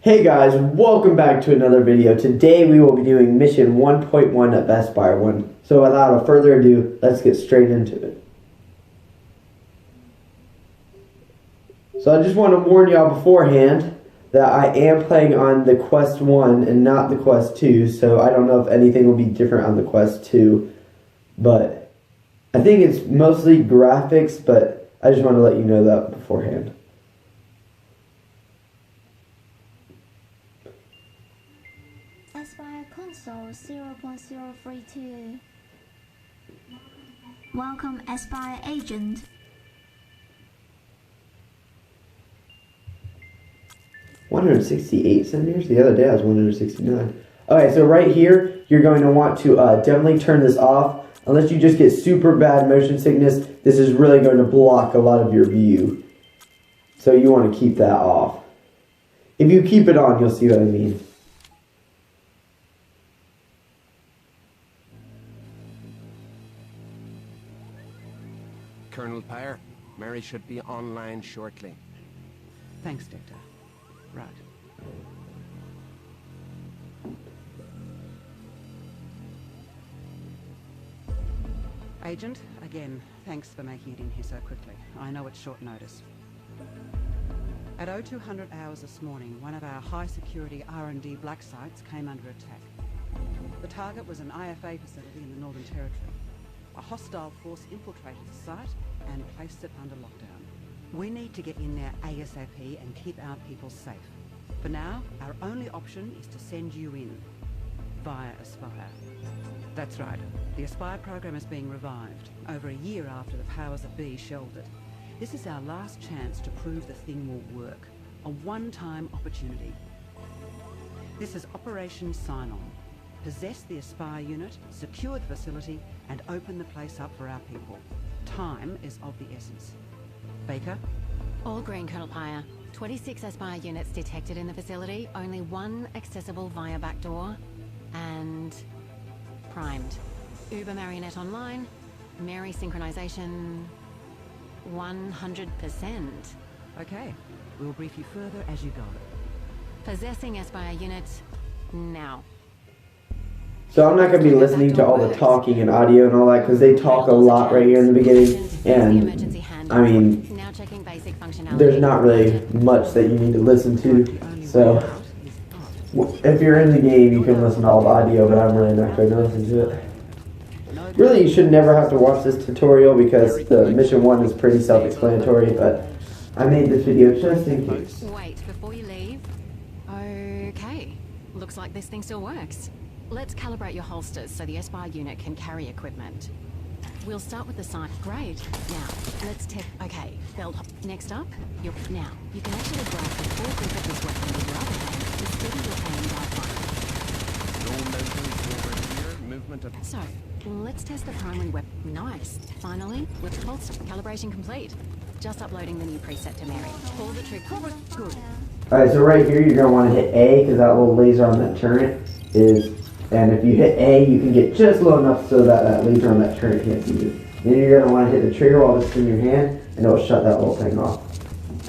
Hey guys, welcome back to another video. Today we will be doing mission 1.1 of Espire 1. So without further ado, let's get straight into it. So I just want to warn y'all beforehand that I am playing on the Quest 1 and not the Quest 2. So I don't know if anything will be different on the Quest 2. But I think it's mostly graphics, but I just want to let you know that beforehand. Espire console 0.032. Welcome Espire agent. $168 The other day I was 169. Okay, so right here, you're going to want to definitely turn this off. Unless you just get super bad motion sickness, this is really going to block a lot of your view. So you want to keep that off. If you keep it on, you'll see what I mean. Colonel Pyre, Mary should be online shortly. Thanks, Doctor. Right. Agent, again, thanks for making it in here so quickly. I know it's short notice. At 0200 hours this morning, one of our high-security R&D black sites came under attack. The target was an IFA facility in the Northern Territory. A hostile force infiltrated the site and placed it under lockdown. We need to get in there ASAP and keep our people safe. For now, our only option is to send you in via Espire. That's right. The Espire program is being revived, over a year after the powers that be shelved it. This is our last chance to prove the thing will work. A one-time opportunity. This is Operation Sign-On. Possess the Espire unit, secure the facility, and open the place up for our people. Time is of the essence. Baker? All green, Colonel Pyre. 26 Espire units detected in the facility, only one accessible via back door, and primed. Uber Marionette online, Mary synchronization 100%. Okay, we'll brief you further as you go. Possessing Espire unit now. So I'm not going to be listening to all the talking and audio and all that because they talk a lot right here in the beginning. And I mean, there's not really much that you need to listen to. So if you're in the game, you can listen to all the audio, but I'm really not going to listen to it. Really, you should never have to watch this tutorial because the mission 1 is pretty self-explanatory, but I made this video just in case. Wait, before you leave. Okay, looks like this thing still works. Let's calibrate your holsters so the Espire unit can carry equipment. We'll start with the site. Great. Now, let's test. Okay, belt. Next up, now, you can actually grab the full grip of this weapon with your other hand to steady your aim by fire. No motions over here, movement of... So, let's test the primary weapon. Nice. Finally, with holster calibration complete. Just uploading the new preset to Mary. Pull the trigger. Good. Alright, so right here, you're going to want to hit A because that little laser on that turret is... And if you hit A, you can get just low enough so that that laser on that turret can't see you. Then you're going to want to hit the trigger while it's in your hand, and it will shut that little thing off.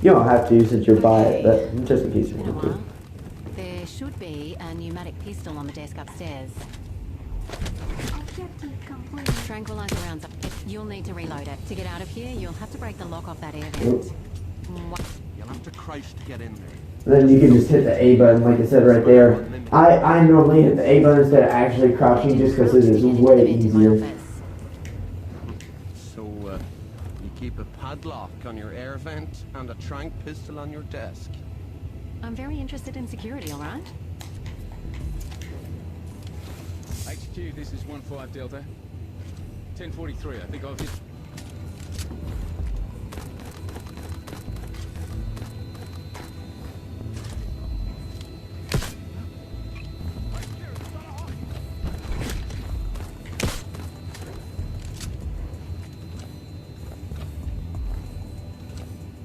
You don't have to since you're by it, but just in case you want to. There should be a pneumatic pistol on the desk upstairs. Objective complete. Tranquilizer rounds up. You'll need to reload it. To get out of here, you'll have to break the lock off that air vent. You'll have to crouch to get in there. Then you can just hit the A button, like I said right there. I normally hit the A button instead of actually crouching just because it is way easier. So, you keep a padlock on your air vent and a trank pistol on your desk. I'm very interested in security, alright? HQ, this is 1-5 Delta. 1043, I think I've hit...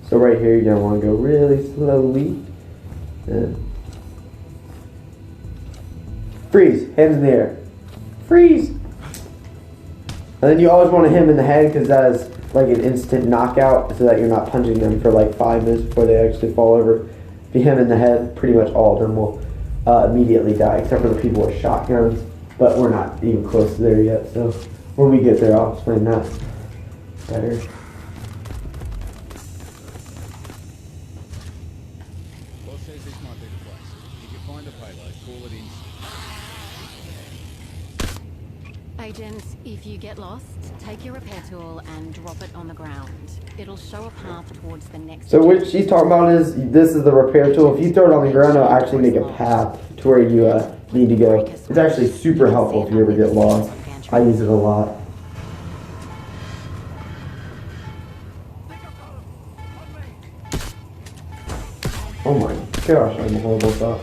So right here, you're going to want to go really slowly. And freeze, hands in the air. Freeze! And then you always want to hit them in the head because that is like an instant knockout so that you're not punching them for like 5 minutes before they actually fall over. if you hit him in the head, pretty much all of them will immediately die, except for the people with shotguns. But we're not even close to there yet, so when we get there, I'll explain that better. Boss says this might be the place. If you find a payload, call it in. Agents, if you get lost, take your repair tool and drop it on the ground. It'll show a path towards the next... So what she's talking about is, this is the repair tool. If you throw it on the ground, it'll actually make a path to where you need to go. It's actually super helpful if you ever get lost. I use it a lot. Oh my gosh, I'm a horrible shot.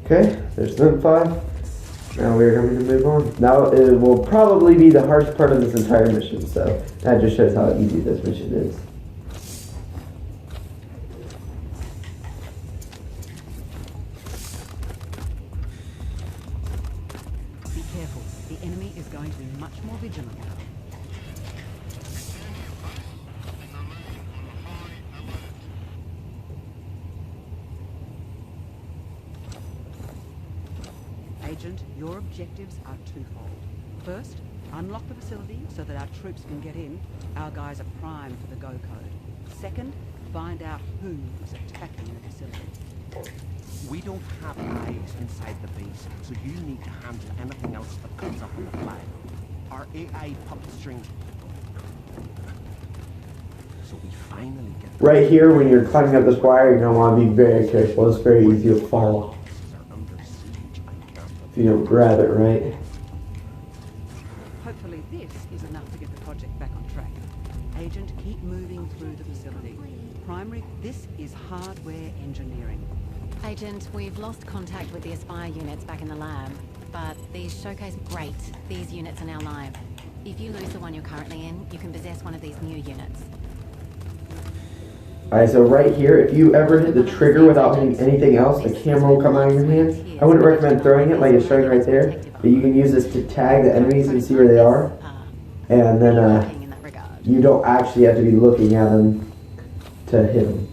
Okay, there's them 5. Now we're going to move on. Now it will probably be the hardest part of this entire mission, so that just shows how easy this mission is. Be careful. The enemy is going to be much more vigilant now. Agent, your objectives are twofold. First, unlock the facility so that our troops can get in. Our guys are primed for the go code. Second, find out who is attacking the facility. We don't have eyes inside the base, so you need to handle anything else that comes up on the fly. Our AI puppet string. So we finally get... Right here, when you're climbing up this wire, you're going to want to be very careful. It's very easy to fall if you don't grab it right. Hopefully this is enough to get the project back on track. Agent, keep moving through the facility. Primary, this is hardware engineering. Agent, we've lost contact with the Espire units back in the lab, but these showcase... Great, these units are now live. If you lose the one you're currently in, you can possess one of these new units. Alright, so right here, if you ever hit the trigger without hitting anything else, the camera will come out of your hand. I wouldn't recommend throwing it like it's showing right there, but you can use this to tag the enemies and see where they are. And then you don't actually have to be looking at them to hit them.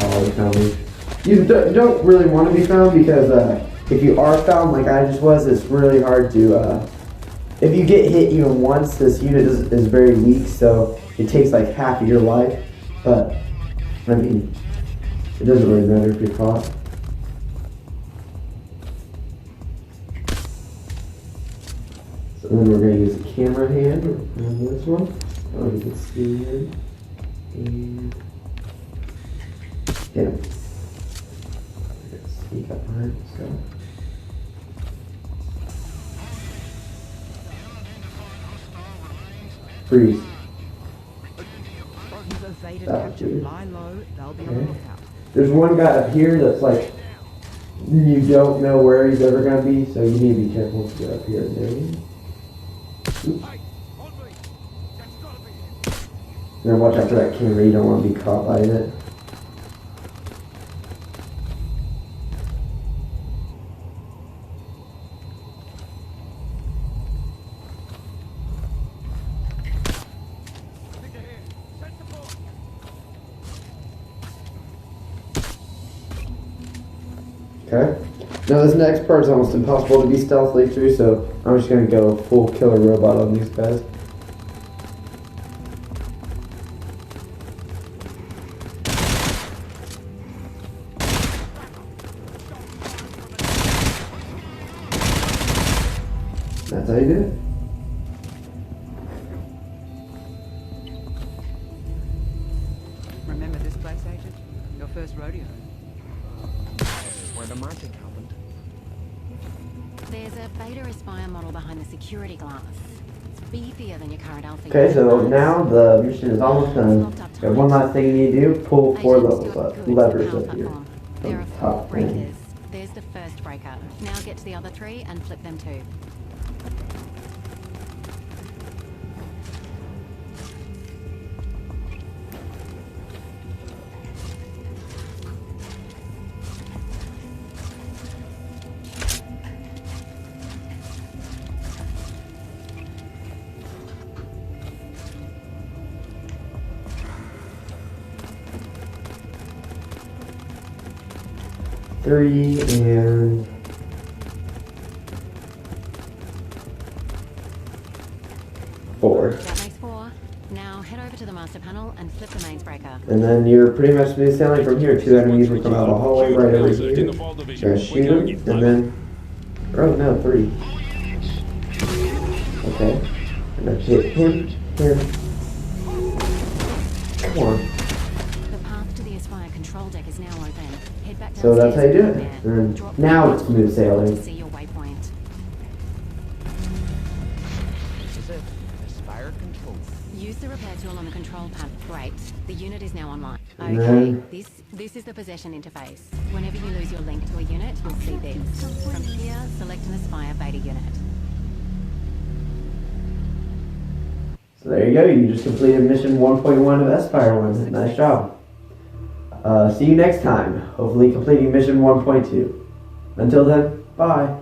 Oh, they found me. You don't really want to be found because if you are found like I just was, it's really hard to, if you get hit even once, this unit is very weak, so it takes like half of your life, but, I mean, it doesn't really matter if you're caught. So then we're going to use the camera hand on this one. Oh, you can see it. And hit him. Sneak up behind, so. Freeze. You've evaded capture. Lie low, they'll be on the lookout. There's one guy up here that's like, you don't know where he's ever going to be, so you need to be careful to get up here. There he is. Oops. Now watch out for that camera, you don't want to be caught by it. Okay. Now this next part is almost impossible to be stealthily through, so I'm just going to go full killer robot on these guys. That's how you do it. Remember this place, Agent? Your first rodeo. Where the magic happened. There's a beta Espire model behind the security glass. It's beefier than your current Alpha. Okay, so now the mission is almost done. Got one last thing you need to do, pull 4 levels up, levers up here. There are 4 Top breakers. thing. There's the first breaker. Now get to the other 3 and flip them too. 3 and 4. That makes 4. Now head over to the master panel and flip the mains breaker. And then you're pretty much smooth sailing from here. 2 enemies will come out of the hallway right over here. You're gonna shoot them, and then... Oh no, 3. Okay. I'm gonna hit him. Come on. The path to the Espire control deck is now open. Head back So that's how you do it. downstairs And drop now the it's smooth sailing. to see your waypoint. This is it. Espire control. Use the repair tool on the control panel. Great. The unit is now online. And Okay. then- This is the possession interface. Whenever you lose your link to a unit, you'll see this. From here, select an Espire beta unit. So there you go. You just completed mission 1.1 of Espire 1. Nice job. See you next time. Hopefully completing mission 1.2. Until then, bye.